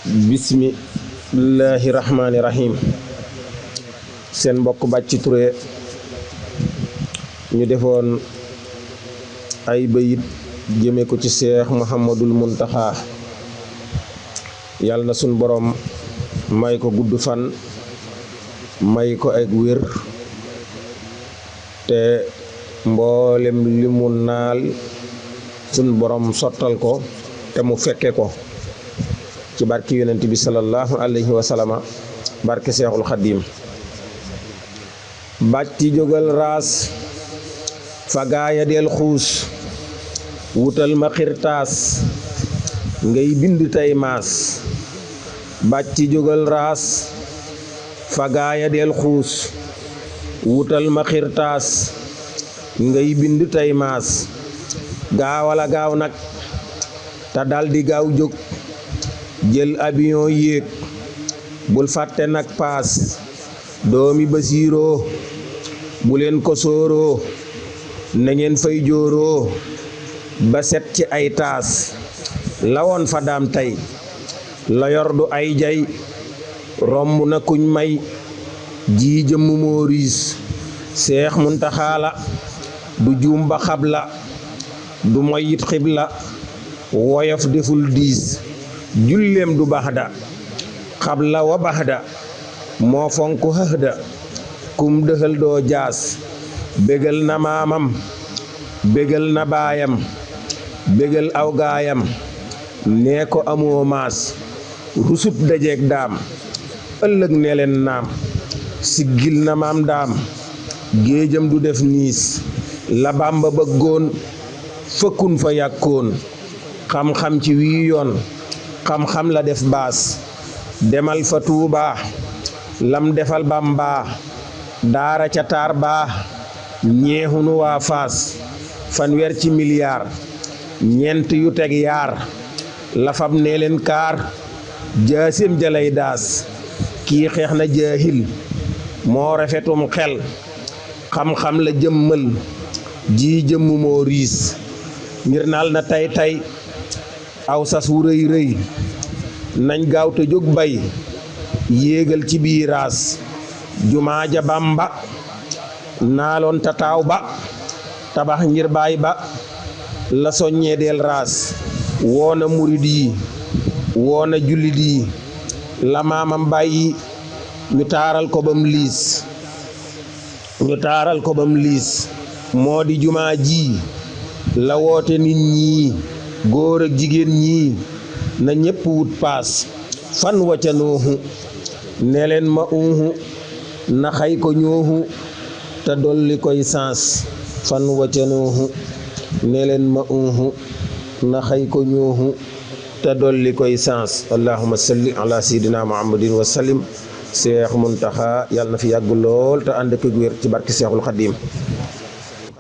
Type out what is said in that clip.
bismillahi rahmaani rahim. Seen mbokk Bathie Touré ñu defoon ay bayit jëme ko ci Cheikh Mouhamadul Muntaxa. yàlla na sun borom may ko gudd fan, may ko ak wér, te mboolem li mu naal sun borom sottal ko te mu fekke ko ci barki yonent bi sallallahu alayhi wa sallama, barke Seexul Xadiim. Bathie jógal raas fa gaaya del xuus, wutal ma xirtaas ngay bind tey maas. Bathie jógal raas fa gaaya del xuus, wutal ma xirtaas ngay bind tey maas. gaawala gaaw nag te daldi gaaw jóg, jël avion yéeg, bul fàtte nag paas. doomi Basiiroo bu leen ko sóoroo, na ngeen fay jóoroo ba set ci ay taas. lawoon fa daam tey la yor du ay jay, romb na kuñ may ji jëmm moo riis. Seex Muntaxa la du juum ba xabla, du moyit xibla, woyof deful diis. julleem du baxda xabla wa baxda, moo fonk hëhda, kum dëxal doo jaas. bégal na maamam, bégal na baayam, bégal aw gaayam, nee ko amoo maas. rusut dajeeg daam, ëllëg ne leen naam. siggil na maam daam, géejam du def niis. la Bàmba bëggoon fëkkun fa yàkkoon, xam-xam ci wii yoon, xam-xam la def baas. demal fa Tuubaa, lam defal Bàmba, daara ca taar baa. ñeexunu waa Faas, fanweer ci miliyaar, ñeent yu teg yaar. lafab nee leen kaar, jaasim jalay daas. kii xeex na jaahil, moo rafetum xel, xam-xam la jëmmal, ji jëmm moo riis. ngir naal na tey tey aw sas wu rëy rëy, nañ gaaw te jóg bay, yéegal ci biiraas. jumaa ja Bàmba naaloon ta taaw ba, tabax ngir baay ba, la soññee del raas. woona murid yi, woona jullit yi, la maamam bàyyi, ñu taaral ko bam liis. moo di jumaa ji, la woote nit ñi, góor ak jigéen ñi, na ñépp wut paas. fan wacca noohu ne leen ma uuhu, na xay ko ñoohu te dolli koy saas. fan wacca noohu ne leen ma uuhu, na xay ko ñoohu te dolli koy saas. allahumma salli ala sayyidina muhammadin wa sallim. Seex Muntaxa yàlla na fi yàgg lool te ànd ak wér ci barki Seexul Xadiim.